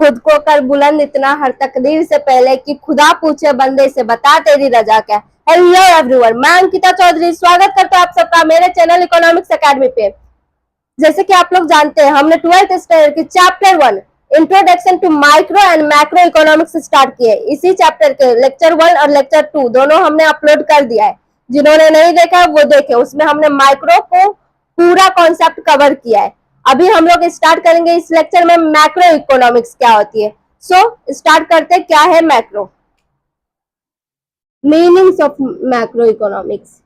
खुद को कर बुलंद इतना हर तकदीर से पहले कि खुदा पूछे बंदे से बता तेरी रजा क्या। हेलो एवरीवन, मैं अंकिता चौधरी स्वागत करता हूँ आप सबका मेरे चैनल इकोनॉमिक्स एकेडमी पे। जैसे कि आप लोग जानते हैं, हमने 12th स्टैंडर्ड की chapter 1 introduction to micro and macro economics start किए। इसी चैप्टर के लेक्चर 1 और लेक्चर 2 दोनों हमने अपलोड कर दिया है। जिन्होंने नहीं देखा वो देखे, उसमें हमने माइक्रो को पूरा कॉन्सेप्ट कवर किया है। अभी हम लोग स्टार्ट करेंगे इस लेक्चर में मैक्रो इकोनॉमिक्स क्या होती है। सो स्टार्ट करते हैं, क्या है macro, meanings of macro economics.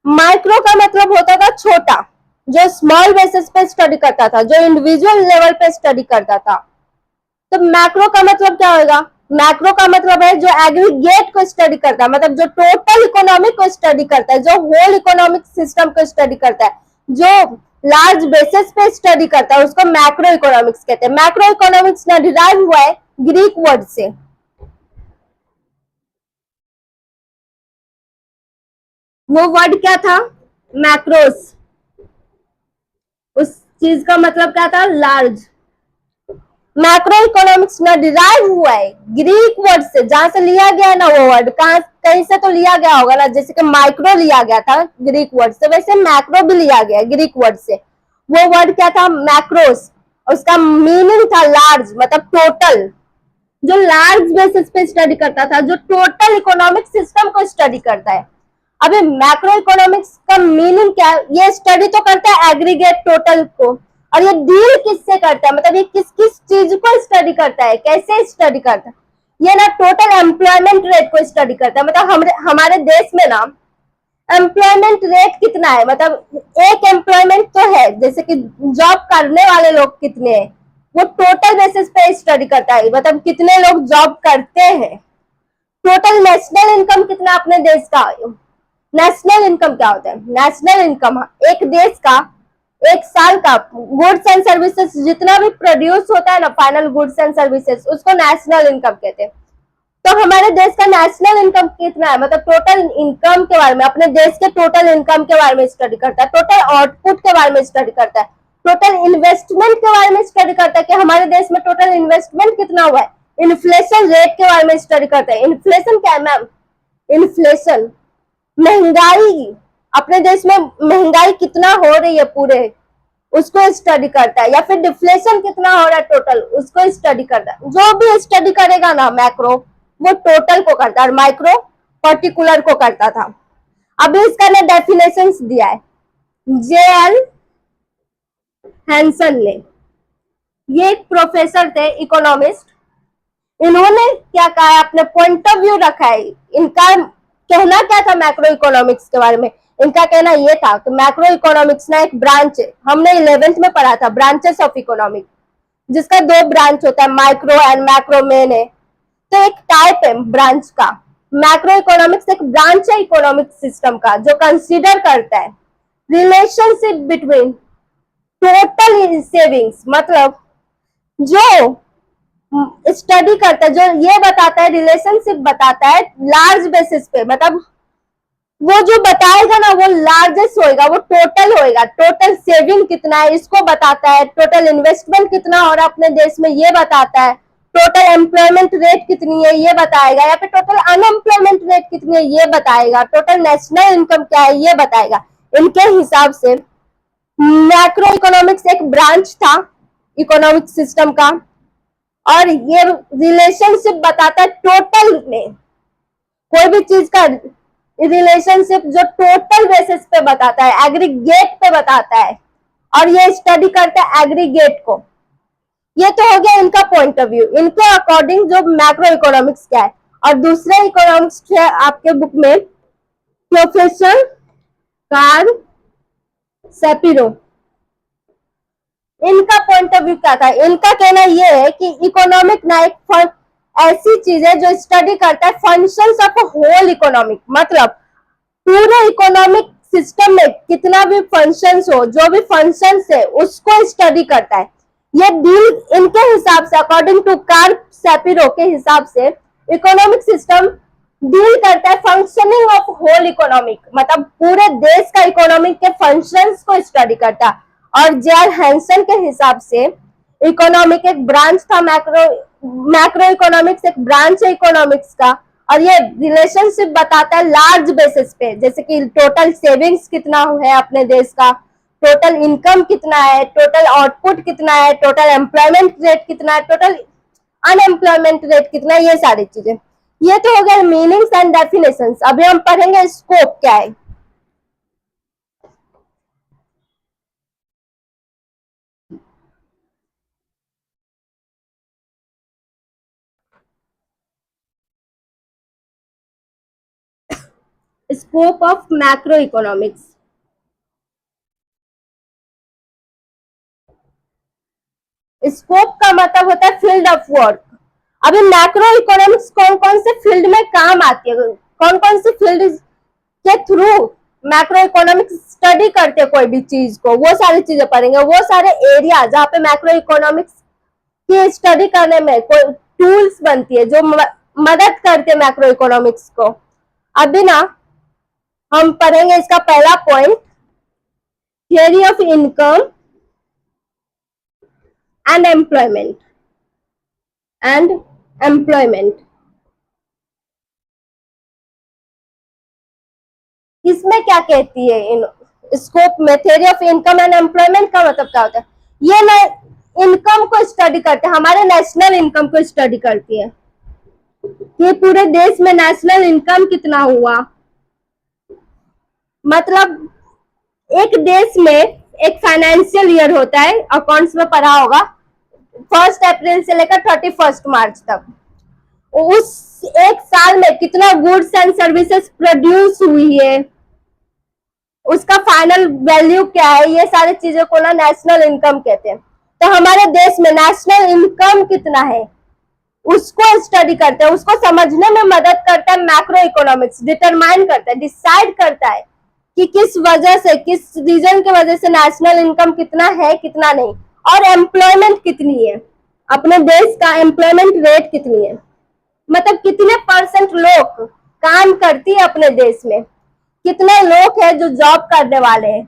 Micro का मतलब होता था छोटा, जो स्मॉल बेसिस पे स्टडी करता था, जो इंडिविजुअल लेवल पे स्टडी करता था। तो मैक्रो का मतलब क्या होगा? मैक्रो का मतलब है जो एग्रीगेट को स्टडी करता है, मतलब जो टोटल इकोनॉमिक को स्टडी करता है, जो होल इकोनॉमिक सिस्टम को स्टडी करता है, जो लार्ज बेसिस पे स्टडी करता है, उसको मैक्रो इकोनॉमिक्स कहते हैं। मैक्रो इकोनॉमिक्स ना डिराइव हुआ है ग्रीक वर्ड से। वो वर्ड क्या था? मैक्रोस। उस चीज का मतलब क्या था? लार्ज। मैक्रो इकोनॉमिक्स ना डिराइव हुआ है ग्रीक वर्ड से, जहां से लिया गया ना वो वर्ड, कहीं से तो लिया गया होगा ना। जैसे कि माइक्रो लिया गया था ग्रीक वर्ड से, वैसे मैक्रो भी लिया गया ग्रीक वर्ड से। वो वर्ड क्या था? मैक्रोस। उसका मीनिंग था लार्ज, मतलब टोटल, जो लार्ज बेसिस पे स्टडी करता था, जो टोटल इकोनॉमिक सिस्टम को स्टडी करता है। अभी मैक्रो इकोनॉमिक्स का मीनिंग क्या है? ये स्टडी तो करता है एग्रीगेट टोटल को, और ये डील किससे करता है, मतलब ये किस किस चीज को स्टडी करता है, कैसे स्टडी करता है? ये ना टोटल एम्प्लॉयमेंट रेट को स्टडी करता है, मतलब हमारे देश में ना एम्प्लॉयमेंट रेट कितना है, मतलब एक एम्प्लॉयमेंट तो है, जैसे कि जॉब करने वाले लोग कितने हैं, वो टोटल बेसिस पे स्टडी करता है, मतलब कितने लोग जॉब करते हैं। टोटल नेशनल इनकम कितना अपने देश का? नेशनल इनकम क्या होता है? नेशनल इनकम एक देश का एक साल का गुड्स एंड सर्विसेज जितना भी प्रोड्यूस होता है ना, फाइनल गुड्स एंड सर्विसेज, उसको नेशनल इनकम कहते हैं। तो हमारे देश का नेशनल इनकम कितना है, मतलब टोटल इनकम के बारे में, अपने देश के टोटल इनकम के बारे में स्टडी करता है, टोटल आउटपुट के बारे में स्टडी करता है, टोटल इन्वेस्टमेंट के बारे में स्टडी करता है कि हमारे देश में टोटल इन्वेस्टमेंट कितना हुआ है, इन्फ्लेशन रेट के बारे में स्टडी करता है। इन्फ्लेशन क्या है मैम? इन्फ्लेशन महंगाई, अपने देश में महंगाई कितना हो रही है पूरे, उसको स्टडी करता है। या फिर डिफ्लेशन कितना हो रहा है टोटल, उसको स्टडी करता है। जो भी स्टडी करेगा ना मैक्रो, वो टोटल को करता है, और माइक्रो पर्टिकुलर को करता था। अभी इसका ना डेफिनेशंस दिया है जे.एल. हैंसन ने। ये एक प्रोफेसर थे, इकोनॉमिस्ट। इन्होंने क्या कहा है, अपने पॉइंट ऑफ व्यू रखा है। इनका कहना क्या था मैक्रो इकोनॉमिक्स के बारे में? इनका कहना ये था कि मैक्रो इकोनॉमिक्स ना एक ब्रांच है, हमने 11th में पढ़ा था, ब्रांचेस ऑफ इकोनॉमिक्स, जिसका 2 ब्रांच होता है, माइक्रो एंड मैक्रो मेन है। तो एक टाइप है ब्रांच का। मैक्रो इकोनॉमिक्स एक ब्रांच है इकोनॉमिक सिस्टम का, जो कंसीडर करता है रिलेशनशिप बिटवीन टोटल सेविंग्स, मतलब जो स्टडी करता है, जो ये बताता है, रिलेशनशिप बताता है लार्ज बेसिस पे, मतलब वो जो बताएगा ना वो लार्जेस्ट होएगा, वो टोटल होएगा। टोटल सेविंग कितना है इसको बताता है, टोटल इन्वेस्टमेंट कितना हो रहा है अपने देश में ये बताता है, टोटल एम्प्लॉयमेंट रेट कितनी है ये बताएगा, या फिर टोटल अनएम्प्लॉयमेंट रेट कितनी है ये बताएगा, टोटल नेशनल इनकम क्या है ये बताएगा। इनके हिसाब से मैक्रो इकोनॉमिक्स एक ब्रांच था इकोनॉमिक सिस्टम का, और ये रिलेशनशिप बताता है टोटल में, कोई भी चीज का रिलेशनशिप जो टोटल बेसिस पे बताता है, एग्रीगेट पे बताता है, और ये स्टडी करता है एग्रीगेट को। ये तो हो गया इनका पॉइंट ऑफ व्यू, इनके अकॉर्डिंग जो मैक्रो इकोनॉमिक्स क्या है। और दूसरे इकोनॉमिक्स है आपके बुक में प्रोफेसर कार्ल शैपिरो। इनका पॉइंट ऑफ व्यू क्या था? इनका कहना यह है कि इकोनॉमिक ना एक ऐसी चीज है जो स्टडी करता है फंक्शंस ऑफ होल इकोनॉमिक, मतलब पूरे इकोनॉमिक सिस्टम में कितना भी फंक्शंस हो, जो भी फंक्शंस है उसको स्टडी करता है। ये डील इनके हिसाब से, अकॉर्डिंग टू कार्ल शैपिरो के हिसाब से, इकोनॉमिक सिस्टम डील करता है फंक्शनिंग ऑफ होल इकोनॉमिक, मतलब पूरे देश का इकोनॉमिक के फंक्शंस को स्टडी करता है। और जे.आर. हैंसन के हिसाब से इकोनॉमिक एक ब्रांच था, मैक्रो इकोनॉमिक्स एक ब्रांच है इकोनॉमिक्स का, और ये रिलेशनशिप बताता है लार्ज बेसिस पे, जैसे कि टोटल सेविंग्स कितना है अपने देश का, टोटल इनकम कितना है, टोटल आउटपुट कितना है, टोटल एम्प्लॉयमेंट रेट कितना है, टोटल अनएम्प्लॉयमेंट रेट कितना है, ये सारी चीजें। ये तो हो गया मीनिंग्स एंड डेफिनेशंस। अभी हम पढ़ेंगे स्कोप क्या है। Scope of macro economics. Scope का मतलब होता है फील्ड ऑफ वर्क। अभी मैक्रो इकोनॉमिक्स कौन कौन से फील्ड में काम आती है, कौन कौन सी फील्ड के थ्रू मैक्रो इकोनॉमिक्स स्टडी करते हैं कोई भी चीज को, वो सारी चीजें पढ़ेंगे। वो सारे एरिया जहाँ पे मैक्रो इकोनॉमिक्स की स्टडी करने में कोई टूल्स बनती है जो मदद करते हैं मैक्रो इकोनॉमिक्स को। अभी ना हम पढ़ेंगे इसका पहला point, theory of income and employment. इसमें क्या कहती है इन स्कोप में, theory of income and employment का मतलब क्या होता है, ये ना इनकम को स्टडी करते हैं, हमारे नेशनल इनकम को स्टडी करती है कि पूरे देश में नेशनल इनकम कितना हुआ। मतलब एक देश में एक फाइनेंशियल ईयर होता है, अकाउंट्स में पढ़ा होगा, 1 अप्रैल से लेकर 31 मार्च तक। उस एक साल में कितना गुड्स एंड सर्विसेज प्रोड्यूस हुई है, उसका फाइनल वैल्यू क्या है, ये सारी चीजों को ना नेशनल इनकम कहते हैं। तो हमारे देश में नेशनल इनकम कितना है उसको स्टडी करते हैं, उसको समझने में मदद करता है मैक्रो इकोनॉमिक्स, डिटरमाइन करता है, डिसाइड करता है कि किस वजह से, किस रीजन की वजह से नेशनल इनकम कितना है कितना नहीं, और एम्प्लॉयमेंट कितनी है, अपने देश का एम्प्लॉयमेंट रेट कितनी है, मतलब कितने % लोग काम करती है अपने देश में, कितने लोग हैं जो जॉब करने वाले हैं,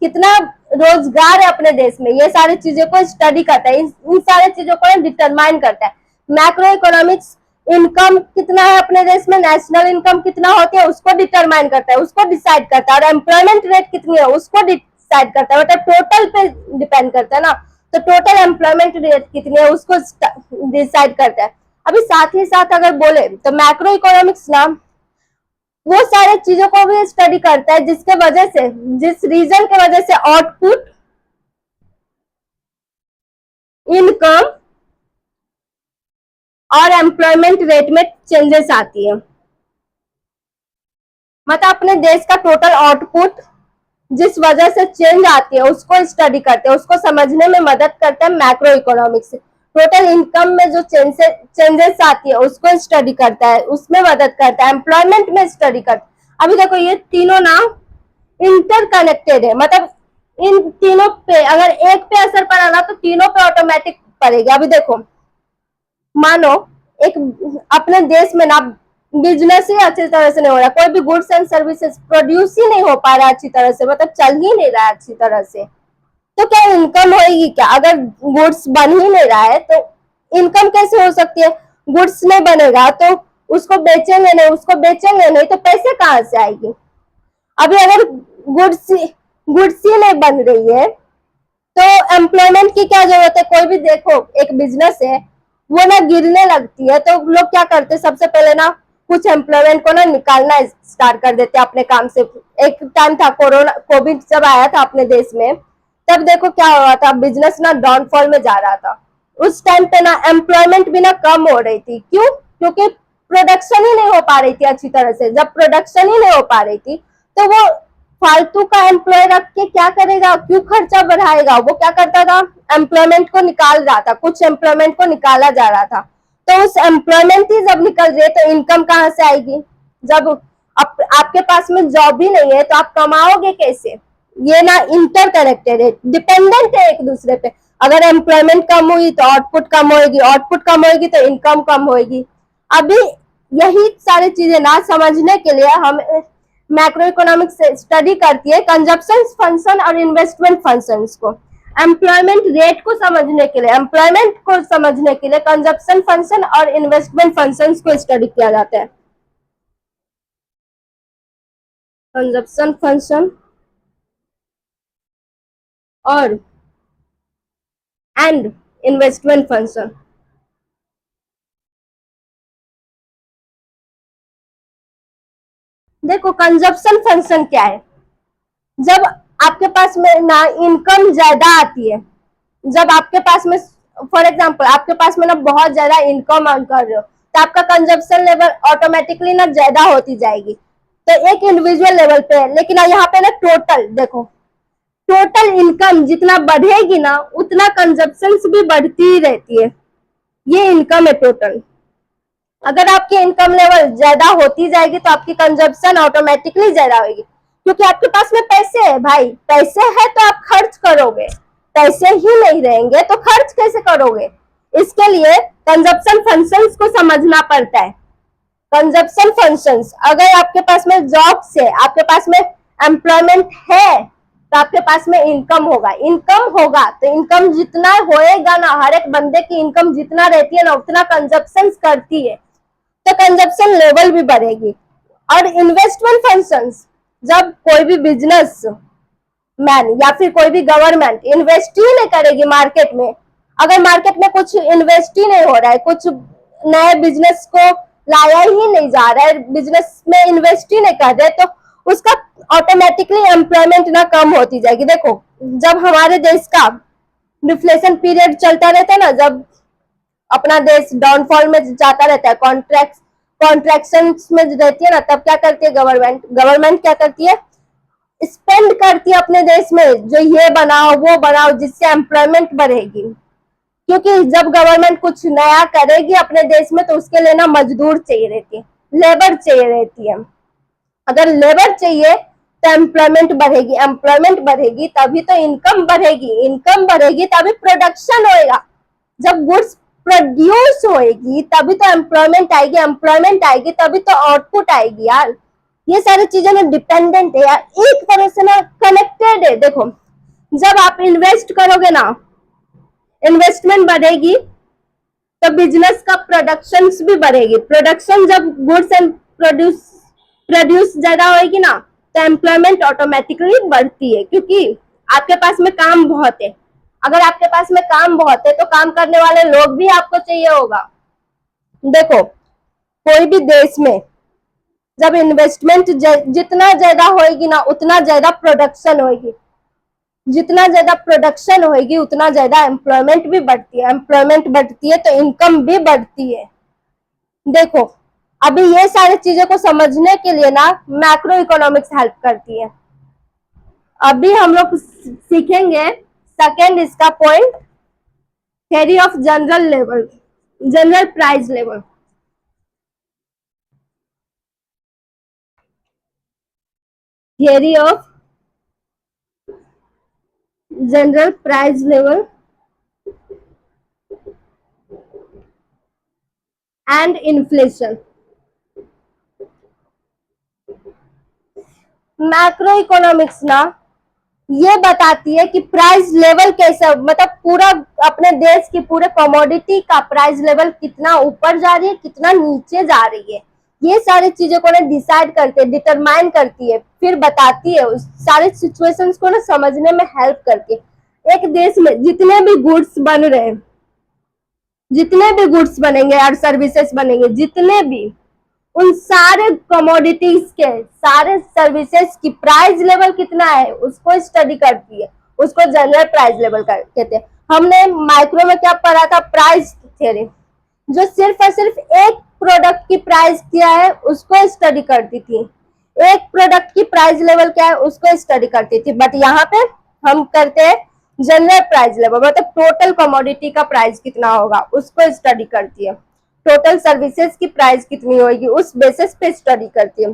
कितना रोजगार है अपने देश में, ये सारी चीजों को स्टडी करता है, इन सारी चीजों को डिटरमाइन करता है। मैक्रो इकोनॉमिक्स इनकम कितना है अपने देश में, नेशनल इनकम कितना होती है उसको डिटरमाइन करता है, उसको डिसाइड करता है, और एम्प्लॉयमेंट रेट कितनी है उसको डिसाइड करता है, मतलब टोटल पे डिपेंड करता है ना, तो टोटल एम्प्लॉयमेंट रेट कितनी है उसको डिसाइड करता है। अभी साथ ही साथ अगर बोले तो मैक्रो इकोनॉमिक्स ना वो सारे चीजों को भी स्टडी करता है जिसके वजह से, जिस रीजन के वजह से आउटपुट, इनकम और एम्प्लॉयमेंट रेट में चेंजेस आती है। मतलब अपने देश का टोटल आउटपुट जिस वजह से चेंज आती है उसको स्टडी करते हैं, उसको समझने में मदद करता है मैक्रो इकोनॉमिक्स। टोटल इनकम में जो चेंजेस आती है उसको स्टडी करता है, उसमें मदद करता है, एम्प्लॉयमेंट में स्टडी करता है। अभी देखो ये तीनों ना इंटरकनेक्टेड है, मतलब इन तीनों पे अगर एक पे असर पड़ा ना तो तीनों पे ऑटोमेटिक पड़ेगा। अभी देखो मानो एक अपने देश में ना बिजनेस ही अच्छी तरह से नहीं हो रहा, कोई भी गुड्स एंड सर्विसेज प्रोड्यूस ही नहीं हो पा रहा अच्छी तरह से, मतलब चल ही नहीं रहा अच्छी तरह से, तो क्या इनकम होगी क्या? अगर गुड्स बन ही नहीं रहा है तो इनकम कैसे हो सकती है? गुड्स नहीं बनेगा तो उसको बेचेंगे नहीं तो पैसे कहाँ से आएगी? अभी अगर गुड्स ही नहीं बन रही है तो एम्प्लॉयमेंट की क्या जरूरत है? कोई भी देखो एक बिजनेस है वो ना गिरने लगती है तो लोग क्या करते हैं, सबसे पहले ना कुछ एम्प्लॉयमेंट को ना निकालना स्टार्ट कर देते हैं अपने काम से। एक टाइम था कोरोना, कोविड जब आया था अपने देश में, तब देखो क्या हुआ था, बिजनेस ना डाउनफॉल में जा रहा था। उस टाइम पे ना एम्प्लॉयमेंट भी ना कम हो रही थी। क्यों? क्योंकि प्रोडक्शन ही नहीं हो पा रही थी अच्छी तरह से। जब प्रोडक्शन ही नहीं हो पा रही थी तो वो फालतू का एम्प्लॉय रख के क्या करेगा, क्यों खर्चा बढ़ाएगा? वो क्या करता था, एम्प्लॉयमेंट को निकाल रहा था, कुछ एम्प्लॉयमेंट को निकाला जा रहा था। तो उस एम्प्लॉयमेंट ही जब निकल रही है तो इनकम कहाँ से आएगी? जब आपके पास में जॉब ही नहीं है तो आप कमाओगे कैसे? ये ना इंटरकनेक्टेड है, डिपेंडेंट है एक दूसरे पे। अगर एम्प्लॉयमेंट कम हुई तो आउटपुट कम होगी, आउटपुट कम होगी तो इनकम कम होगी। अभी यही सारी चीजें ना समझने के लिए हम मैक्रो इकोनॉमिक्स स्टडी करती है कंजप्शन फंक्शन और इन्वेस्टमेंट फंक्शंस को। एम्प्लॉयमेंट रेट को समझने के लिए, एम्प्लॉयमेंट को समझने के लिए कंजप्शन फंक्शन और इन्वेस्टमेंट फंक्शंस को स्टडी किया जाता है। कंजप्शन फंक्शन और एंड इन्वेस्टमेंट फंक्शन। देखो कंजप्शन फंक्शन क्या है, जब आपके पास में ना इनकम ज्यादा आती है, जब आपके पास में फॉर एग्जांपल आपके पास में ना बहुत ज्यादा इनकम अर्न कर रहे हो तो आपका कंजप्शन लेवल ऑटोमेटिकली ना ज्यादा होती जाएगी। तो एक इंडिविजुअल लेवल पे है, लेकिन यहाँ पे ना टोटल देखो, टोटल इनकम जितना बढ़ेगी ना उतना कंजप्शन भी बढ़ती ही रहती है। ये इनकम है टोटल। अगर आपकी इनकम लेवल ज्यादा होती जाएगी तो आपकी कंजप्शन ऑटोमेटिकली ज्यादा होगी, क्योंकि आपके पास में पैसे है भाई, पैसे है तो आप खर्च करोगे, पैसे ही नहीं रहेंगे तो खर्च कैसे करोगे। इसके लिए कंजप्शन फंक्शंस को समझना पड़ता है। कंजप्शन फंक्शंस, अगर आपके पास में जॉब से आपके पास में एम्प्लॉयमेंट है तो आपके पास में इनकम होगा, इनकम होगा तो इनकम जितना होएगा ना, हर एक बंदे की इनकम जितना रहती है ना उतना कंजप्शन करती है, तो कंजप्शन लेवल भी बढ़ेगी। और इन्वेस्टमेंट फंक्शंस, जब कोई भी बिजनेस मैन या फिर कोई भी गवर्नमेंट इन्वेस्ट ही नहीं करेगी मार्केट में, अगर मार्केट में कुछ इन्वेस्ट ही नहीं हो रहा है, कुछ नए बिजनेस को लाया ही नहीं जा रहा है, बिजनेस में इन्वेस्ट ही नहीं कर रहे, तो उसका ऑटोमेटिकली एम्प्लॉयमेंट ना कम होती जाएगी। देखो जब हमारे देश का डिफ्लेशन पीरियड चलता रहता है ना, जब अपना देश डाउनफॉल में जाता रहता है, कॉन्ट्रैक्शन में रहती है ना, तब क्या करती है गवर्नमेंट, गवर्नमेंट क्या करती है, स्पेंड करती है अपने देश में, जो ये बनाओ वो बनाओ जिससे एम्प्लॉयमेंट बढ़ेगी। क्योंकि जब गवर्नमेंट कुछ नया करेगी अपने देश में तो उसके लिए ना मजदूर चाहिए रहती है, लेबर चाहिए रहती है। अगर लेबर चाहिए तो एम्प्लॉयमेंट बढ़ेगी, एम्प्लॉयमेंट बढ़ेगी तभी तो इनकम बढ़ेगी, इनकम बढ़ेगी तभी प्रोडक्शन होएगा, जब गुड्स प्रोड्यूस होएगी तभी तो एम्प्लॉयमेंट आएगी, एम्प्लॉयमेंट आएगी तभी तो आउटपुट आएगी यार। ये सारी चीजें ना डिपेंडेंट है यार, एक तरह से ना कनेक्टेड है। देखो जब आप इन्वेस्ट करोगे ना, इन्वेस्टमेंट बढ़ेगी तो बिजनेस का प्रोडक्शन भी बढ़ेगी, प्रोडक्शन जब गुड्स एंड प्रोड्यूस ज्यादा होगी ना तो एम्प्लॉयमेंट ऑटोमेटिकली बढ़ती है, क्योंकि आपके पास में काम बहुत है। अगर आपके पास में काम बहुत है तो काम करने वाले लोग भी आपको चाहिए होगा। देखो कोई भी देश में जब इन्वेस्टमेंट जितना ज्यादा होएगी ना उतना ज्यादा प्रोडक्शन होएगी, जितना ज्यादा प्रोडक्शन होएगी उतना ज्यादा एम्प्लॉयमेंट भी बढ़ती है, एम्प्लॉयमेंट बढ़ती है तो इनकम भी बढ़ती है। देखो अभी ये सारी चीजों को समझने के लिए ना मैक्रो इकोनॉमिक्स हेल्प करती है। अभी हम लोग सीखेंगे सेकेंड इसका point, theory of general level, general price level. Theory of general price level and inflation. Macro economics ना ये बताती है कि प्राइस लेवल कैसा, मतलब पूरा अपने देश की पूरे कमोडिटी का प्राइस लेवल कितना ऊपर जा रही है, कितना नीचे जा रही है, ये सारी चीजों को ना डिसाइड करके डिटरमाइन करती है, फिर बताती है, उस सारे सिचुएशंस को ना समझने में हेल्प करती है। एक देश में जितने भी गुड्स बन रहे हैं, जितने भी गुड्स बनेंगे और सर्विसेज बनेंगे, जितने भी, उन सारे कमोडिटीज के, सारे सर्विसेज की प्राइस लेवल कितना है उसको स्टडी करती है, उसको जनरल प्राइस लेवल कहते हैं। हमने माइक्रो में क्या पढ़ा था, प्राइस थ्योरी, जो सिर्फ और सिर्फ एक प्रोडक्ट की प्राइस क्या है उसको स्टडी करती थी, एक प्रोडक्ट की प्राइस लेवल क्या है उसको स्टडी करती थी। बट यहाँ पे हम करते हैं जनरल प्राइस लेवल, मतलब टोटल कमोडिटी का प्राइस कितना होगा उसको स्टडी करती है, टोटल सर्विसेज की प्राइस कितनी होगी उस बेसिस पे स्टडी करती है।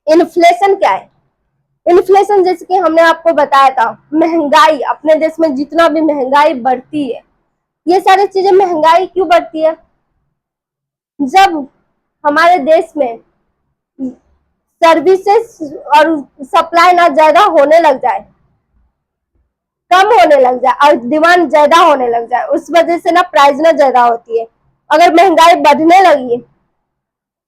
इन्फ्लेशन क्या है, इन्फ्लेशन जैसे कि हमने आपको बताया था, महंगाई, अपने देश में जितना भी महंगाई बढ़ती है, ये सारी चीजें महंगाई क्यों बढ़ती है, जब हमारे देश में सर्विसेज और सप्लाई ना ज्यादा होने लग जाए, कम होने लग जाए और डिमांड ज्यादा होने लग जाए, उस वजह से ना प्राइस ना ज्यादा होती है। अगर महंगाई बढ़ने लगी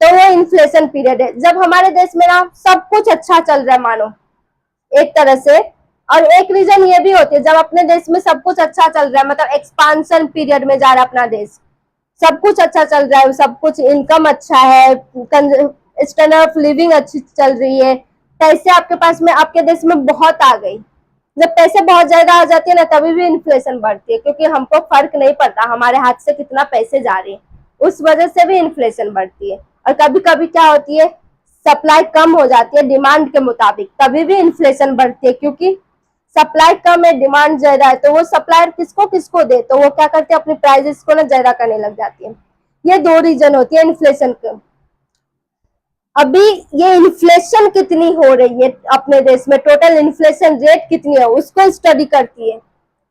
तो वो इन्फ्लेशन पीरियड है। जब हमारे देश में ना सब कुछ अच्छा चल रहा है मानो एक तरह से, और एक रीजन ये भी होती है जब अपने देश में सब कुछ अच्छा चल रहा है, मतलब एक्सपांशन पीरियड में जा रहा है अपना देश, सब कुछ अच्छा चल रहा है, सब कुछ इनकम अच्छा है, स्टैंडर्ड ऑफ लिविंग अच्छी चल रही है, पैसे आपके पास में आपके देश में बहुत आ गई। जब पैसे बहुत ज्यादा आ जाते हैं ना तभी भी इन्फ्लेशन बढ़ती है, क्योंकि हमको फर्क नहीं पड़ता हमारे हाथ से कितना पैसे जा रहे हैं, उस वजह से भी इन्फ्लेशन बढ़ती है। और कभी कभी क्या होती है, सप्लाई कम हो जाती है डिमांड के मुताबिक, तभी भी इन्फ्लेशन बढ़ती है, क्योंकि सप्लाई कम है डिमांड ज्यादा है, तो वो सप्लायर किसको किसको दे, तो वो क्या करते हैं अपनी प्राइसेस को ना ज्यादा करने लग जाती है। ये दो रीजन होती है इन्फ्लेशन के। अभी ये इन्फ्लेशन कितनी हो रही है अपने देश में, टोटल इन्फ्लेशन रेट कितनी है उसको स्टडी करती है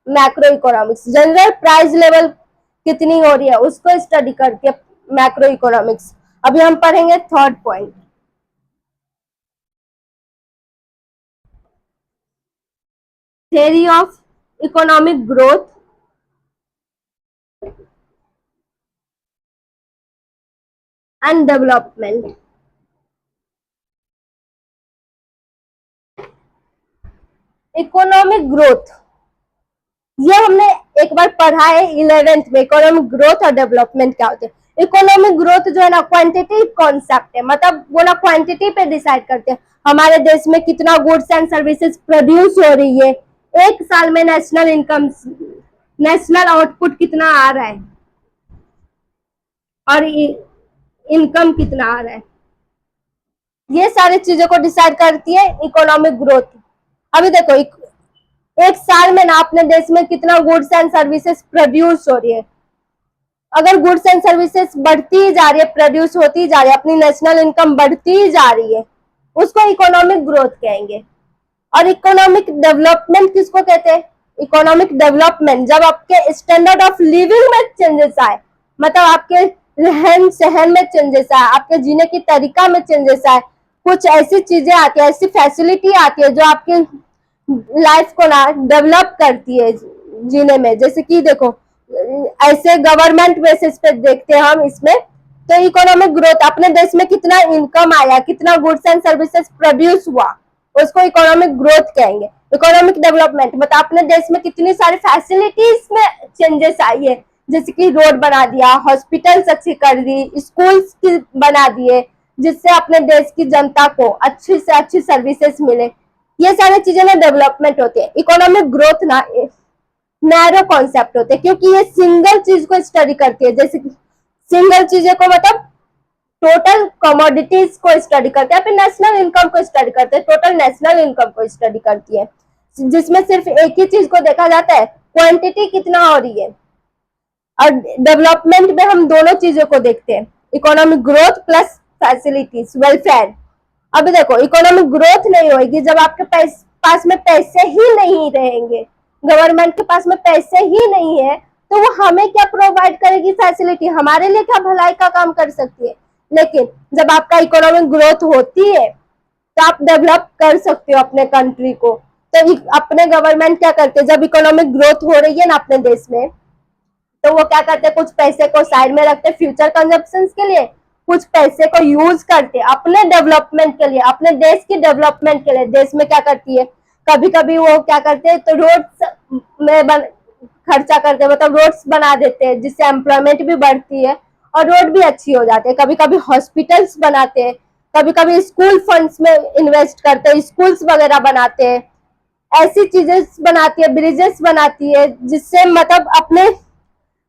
macro economics. General price level कितनी हो रही है उसको स्टडी करती है मैक्रो इकोनॉमिक्स। अभी हम पढ़ेंगे third point, theory of economic growth and development। Economic growth ये हमने एक बार पढ़ा है 11th में, इकोनॉमिक ग्रोथ और डेवलपमेंट क्या होते हैं। इकोनॉमिक ग्रोथ जो है ना क्वांटिटी कॉन्सेप्ट है, मतलब वो ना क्वांटिटी पे डिसाइड करते हैं हमारे देश में कितना गुड्स एंड सर्विसेज प्रोड्यूस हो रही है, एक साल में नेशनल इनकम, नेशनल आउटपुट कितना आ रहा है और इनकम कितना आ रहा है, ये सारी चीजों को डिसाइड करती है इकोनॉमिक ग्रोथ। अभी देखो एक साल में ना अपने देश में कितना गुड्स एंड सर्विसेज प्रोड्यूस हो रही है, अगर गुड्स एंड सर्विसेज बढ़ती ही जा रही है, प्रोड्यूस होती जा रही है, अपनी नेशनल इनकम बढ़ती ही जा रही है, उसको इकोनॉमिक ग्रोथ कहेंगे। और इकोनॉमिक डेवलपमेंट किसको कहते हैं, इकोनॉमिक डेवलपमेंट जब आपके स्टैंडर्ड ऑफ लिविंग में चेंजेस आए, मतलब आपके रहन सहन में चेंजेस आए, आपके जीने की तरीका में चेंजेस आए, कुछ ऐसी चीजें आती है, ऐसी फैसिलिटी आती है जो आपकी लाइफ को ना डेवलप करती है जीने में। जैसे कि देखो ऐसे गवर्नमेंट बेसिस पे देखते हैं हम इसमें, तो इकोनॉमिक ग्रोथ अपने देश में कितना इनकम आया, कितना गुड्स एंड सर्विसेज प्रोड्यूस हुआ, उसको इकोनॉमिक ग्रोथ कहेंगे। इकोनॉमिक डेवलपमेंट मतलब अपने देश में कितनी सारी फैसिलिटीज में चेंजेस आई है, जैसे कि रोड बना दिया, हॉस्पिटल्स अच्छी कर दी, स्कूल्स बना दिए, जिससे अपने देश की जनता को अच्छी से अच्छी सर्विसेज मिले, ये सारी चीजें ना डेवलपमेंट होती है। इकोनॉमिक ग्रोथ ना नैरो कॉन्सेप्ट होते हैं, क्योंकि ये सिंगल चीज को स्टडी करती है, जैसे सिंगल चीजें को मतलब टोटल कमोडिटीज को स्टडी करते हैं, फिर नेशनल इनकम को स्टडी करते हैं, टोटल नेशनल इनकम को स्टडी करती है, जिसमें सिर्फ एक ही चीज को देखा जाता है, क्वांटिटी कितना हो रही है। और डेवलपमेंट में हम दोनों चीजों को देखते हैं, economic growth plus facilities welfare. अभी देखो इकोनॉमिक ग्रोथ नहीं होगी जब आपके पास में पैसे ही नहीं रहेंगे, गवर्नमेंट के पास में पैसे ही नहीं है, तो वो हमें क्या प्रोवाइड करेगी फैसिलिटी, हमारे लिए क्या भलाई का काम कर सकती है। लेकिन जब आपका इकोनॉमिक ग्रोथ होती है तो आप डेवलप कर सकते हो अपने कंट्री को। तो अपने गवर्नमेंट क्या करते हैं, जब इकोनॉमिक ग्रोथ हो रही है ना अपने देश में, तो वो क्या करते हैं कुछ पैसे को साइड में रखते हैं फ्यूचर कंजप्शन के लिए, कुछ पैसे को यूज करते हैं अपने डेवलपमेंट के लिए, अपने देश की डेवलपमेंट के लिए। देश में क्या करती है, कभी कभी वो क्या करते हैं तो रोड में खर्चा करते हैं, मतलब रोड्स बना देते हैं जिससे एम्प्लॉयमेंट भी बढ़ती है और रोड भी अच्छी हो जाती है। कभी कभी हॉस्पिटल्स बनाते हैं, कभी कभी स्कूल फंड्स में इन्वेस्ट करते हैं, स्कूल्स वगैरह बनाते हैं, ऐसी चीजें बनाती है, ब्रिजेस बनाती है, जिससे मतलब अपने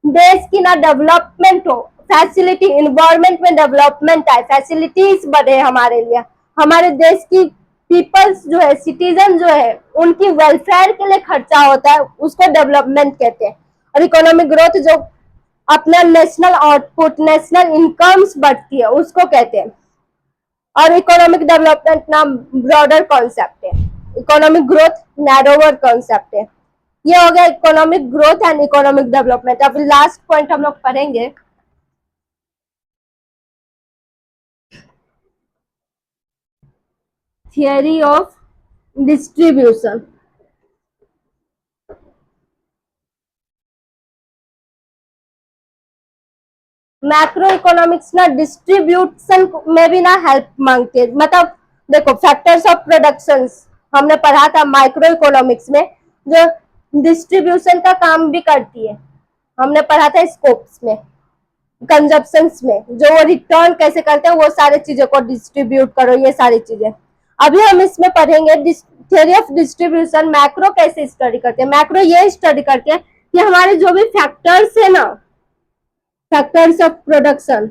देश की ना डेवलपमेंट हो, फैसिलिटी इन्वायरमेंट में डेवलपमेंट आए, फैसिलिटीज बढ़े हमारे लिए, हमारे देश की पीपल्स जो है, सिटीजन जो है, उनकी वेलफेयर के लिए खर्चा होता है, उसको डेवलपमेंट कहते हैं। और इकोनॉमिक ग्रोथ जो अपना नेशनल आउटपुट, नेशनल इनकम्स बढ़ती है, उसको कहते हैं। और इकोनॉमिक डेवलपमेंट नाम ब्रॉडर कॉन्सेप्ट है, इकोनॉमिक ग्रोथ नैरोवर कॉन्सेप्ट है। ये हो गया economic growth and economic development. अब लास्ट पॉइंट हम लोग पढ़ेंगे theory of distribution. Macro economics ना डिस्ट्रीब्यूशन में भी ना हेल्प मांगती है। मतलब देखो, फैक्टर्स ऑफ प्रोडक्शंस हमने पढ़ा था माइक्रो इकोनॉमिक्स में, जो डिस्ट्रीब्यूशन का काम भी करती है। हमने पढ़ा था स्कोप्स में, कंजप्शंस में, जो वो रिटर्न कैसे करते हैं, वो सारी चीजों को डिस्ट्रीब्यूट करो, ये सारी चीजें। अभी हम इसमें पढ़ेंगे थ्योरी ऑफ डिस्ट्रीब्यूशन। मैक्रो कैसे स्टडी करते हैं? मैक्रो ये स्टडी करते हैं कि हमारे जो भी फैक्टर्स है ना, फैक्टर्स ऑफ प्रोडक्शन,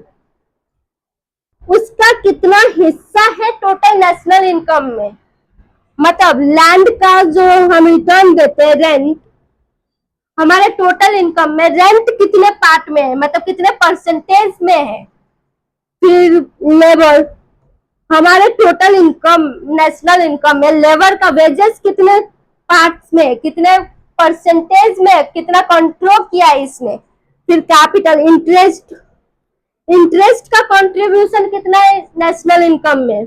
उसका कितना हिस्सा है टोटल नेशनल इनकम में। मतलब लैंड का जो हम रिटर्न देते हैं, रेंट, हमारे टोटल इनकम में रेंट कितने पार्ट में है, मतलब कितने परसेंटेज में है। फिर लेबर, हमारे टोटल इनकम, नेशनल इनकम में लेबर का वेजेस कितने पार्ट्स में, कितने परसेंटेज में, कितना कंट्रोल किया है इसने। फिर कैपिटल, इंटरेस्ट, इंटरेस्ट का कंट्रीब्यूशन कितना है नेशनल इनकम में,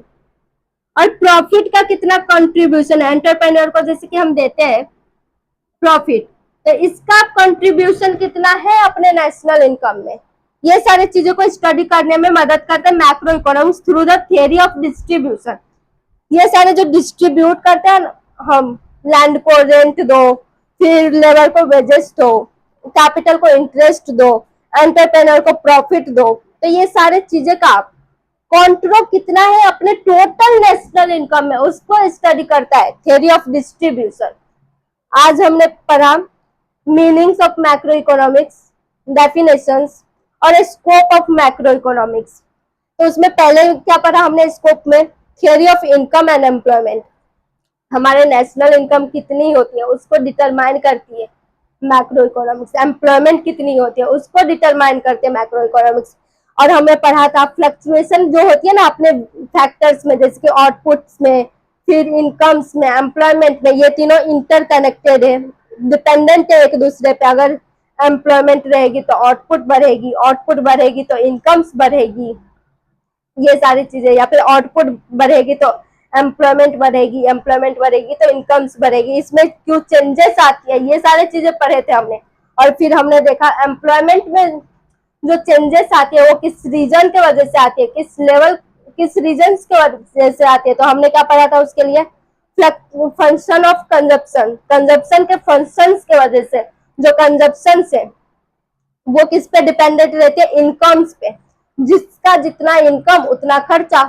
और प्रॉफिट का कितना कंट्रीब्यूशन है एंटरप्रेन्योर को, जैसे कि हम देते हैं प्रॉफिट, तो इसका कंट्रीब्यूशन कितना है अपने नेशनल इनकम में। ये सारी चीजों को स्टडी करने में मदद करते हैं macro economics through the theory of distribution. ये सारे जो डिस्ट्रीब्यूट करते हैं, हम लैंड को रेंट दो, फिर लेबर को वेजेस दो, कैपिटल को इंटरेस्ट दो, एंटरप्रेन्योर को प्रॉफिट दो, तो ये सारे चीजें का कंट्रोल कितना है अपने टोटल नेशनल इनकम में, उसको स्टडी करता है थियरी ऑफ डिस्ट्रीब्यूशन। आज हमने पढ़ा meanings of macro economics, definitions और स्कोप ऑफ मैक्रो इकोनॉमिक्स। तो उसमें पहले क्या पढ़ा हमने स्कोप में? Theory of income and employment. हमारे नेशनल इनकम कितनी होती है उसको डिटरमाइन करती है मैक्रो इकोनॉमिक्स। एम्प्लॉयमेंट कितनी होती है उसको डिटरमाइन करते हैं मैक्रो इकोनॉमिक्स। और हमें पढ़ा था फ्लक्चुएशन जो होती है ना अपने फैक्टर्स में, जैसे कि आउटपुट्स में, फिर इनकम्स में, एम्प्लॉयमेंट में, ये तीनों इंटरकनेक्टेड है, डिपेंडेंट है एक दूसरे पे। अगर एम्प्लॉयमेंट रहेगी तो आउटपुट बढ़ेगी, आउटपुट बढ़ेगी तो इनकम्स बढ़ेगी, ये सारी चीजें। या फिर आउटपुट बढ़ेगी तो एम्प्लॉयमेंट बढ़ेगी, एम्प्लॉयमेंट बढ़ेगी तो इनकम्स बढ़ेगी, इसमें क्यों चेंजेस आती है, ये सारे चीजें पढ़े थे हमने। और फिर हमने देखा एम्प्लॉयमेंट में जो चेंजेस आती है वो किस रीजन के वजह से आती है, किस लेवल, किस रीजन के वजह से आती है। तो हमने क्या पढ़ा था उसके लिए? फंक्शन ऑफ कंजप्शन, कंजप्शन के फंक्शंस के वजह से जो कंजप्शन है वो किस पे डिपेंडेंट रहती है? इनकम्स पे। जिसका जितना इनकम उतना खर्चा,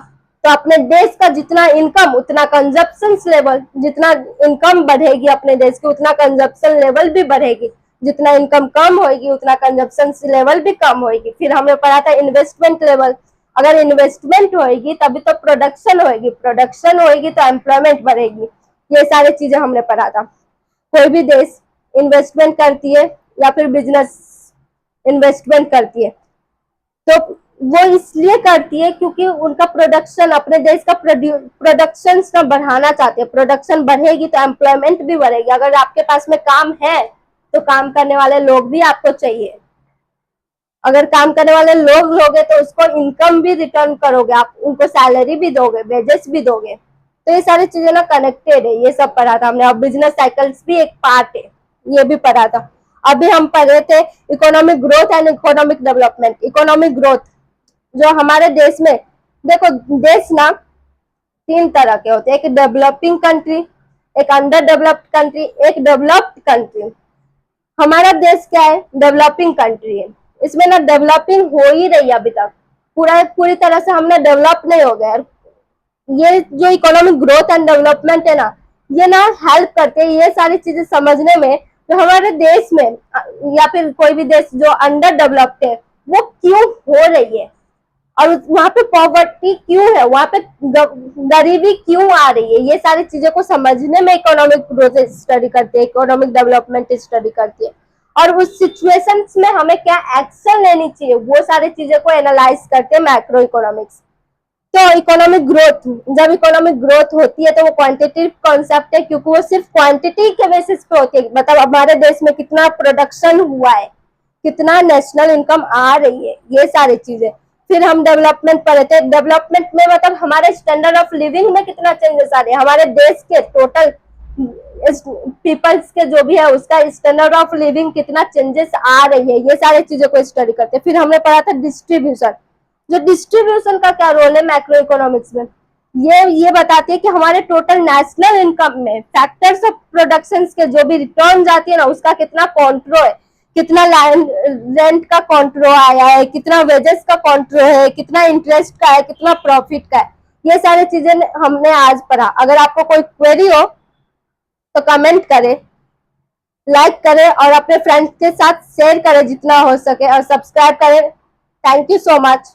तो अपने देश का जितना इनकम उतना कंजप्शन लेवल, जितना इनकम बढ़ेगी अपने देश की उतना कंजप्शन लेवल भी बढ़ेगी, जितना इनकम कम होगी उतना कंजप्शन लेवल भी कम होगी। फिर हमने पढ़ा था इन्वेस्टमेंट लेवल, अगर इन्वेस्टमेंट होगी तभी तो प्रोडक्शन होगी, प्रोडक्शन होगी तो एम्प्लॉयमेंट बढ़ेगी, ये सारी चीजें हमने पढ़ा था। कोई भी देश इन्वेस्टमेंट करती है या फिर बिजनेस इन्वेस्टमेंट करती है तो वो इसलिए करती है क्योंकि उनका प्रोडक्शन, अपने देश का प्रोडक्शन ना बढ़ाना चाहते हैं। प्रोडक्शन बढ़ेगी तो एम्प्लॉयमेंट भी बढ़ेगी। अगर आपके पास में काम है तो काम करने वाले लोग भी आपको चाहिए। अगर काम करने वाले लोग लोगे तो उसको इनकम भी रिटर्न करोगे, आप उनको सैलरी भी दोगे, वेजेस भी दोगे। तो ये सारी चीजें ना कनेक्टेड है, ये सब पढ़ा था हमने। और बिजनेस साइकिल्स भी एक पार्ट है, ये भी पढ़ा था। अभी हम पढ़े थे economic growth and economic development. Economic growth जो हमारे देश में, देखो देश ना तीन तरह के होते हैं, एक डेवलपिंग कंट्री, एक अंडर डेवलप्ड कंट्री, एक डेवलप्ड कंट्री। हमारा देश क्या है? डेवलपिंग कंट्री है। इसमें ना डेवलपिंग हो ही रही है अभी तक, पूरी तरह से हमने डेवलप नहीं हो गया। ये जो इकोनॉमिक ग्रोथ एंड डेवलपमेंट है ना, ये ना हेल्प करते हैं ये सारी चीजें समझने में, जो हमारे देश में या फिर कोई भी देश जो अंडर डेवलप्ड है वो क्यों हो रही है, और वहां पे पॉवर्टी क्यों है, वहां पे गरीबी क्यों आ रही है। ये सारी चीजों को समझने में इकोनॉमिक ग्रोथ स्टडी करते हैं, इकोनॉमिक डेवलपमेंट स्टडी करती है। और उस सिचुएशंस में हमें क्या एक्शन लेनी चाहिए, वो सारी चीजों को एनालाइज करते हैं मैक्रो इकोनॉमिक्स। तो इकोनॉमिक ग्रोथ, जब इकोनॉमिक ग्रोथ होती है तो वो क्वांटिटेटिव कॉन्सेप्ट है, क्योंकि वो सिर्फ क्वांटिटी के बेसिस पे होती है। मतलब हमारे देश में कितना प्रोडक्शन हुआ है, कितना नेशनल इनकम आ रही है, ये सारी चीजें। फिर हम डेवलपमेंट पढ़े थे। डेवलपमेंट में मतलब हमारे स्टैंडर्ड ऑफ लिविंग में कितना चेंजेस आ रहे हैं, हमारे देश के टोटल पीपल्स के जो भी है उसका स्टैंडर्ड ऑफ लिविंग कितना चेंजेस आ रही है, ये सारी चीजों को स्टडी करते हैं। फिर हमने पढ़ा था डिस्ट्रीब्यूशन, जो डिस्ट्रीब्यूशन का क्या रोल है मैक्रो इकोनॉमिक्स में, ये बताती है कि हमारे टोटल नेशनल इनकम में फैक्टर्स ऑफ प्रोडक्शन के जो भी रिटर्न आती है ना उसका कितना कॉन्ट्रो है, कितना लैंड रेंट का कॉन्ट्रो आया है, कितना वेजेस का कॉन्ट्रो है, कितना इंटरेस्ट का है, कितना प्रॉफिट का है, ये सारी चीजें हमने आज पढ़ा। अगर आपको कोई क्वेरी हो तो कमेंट करें, लाइक करें और अपने फ्रेंड्स के साथ शेयर करें जितना हो सके और सब्सक्राइब करें। Thank you so much.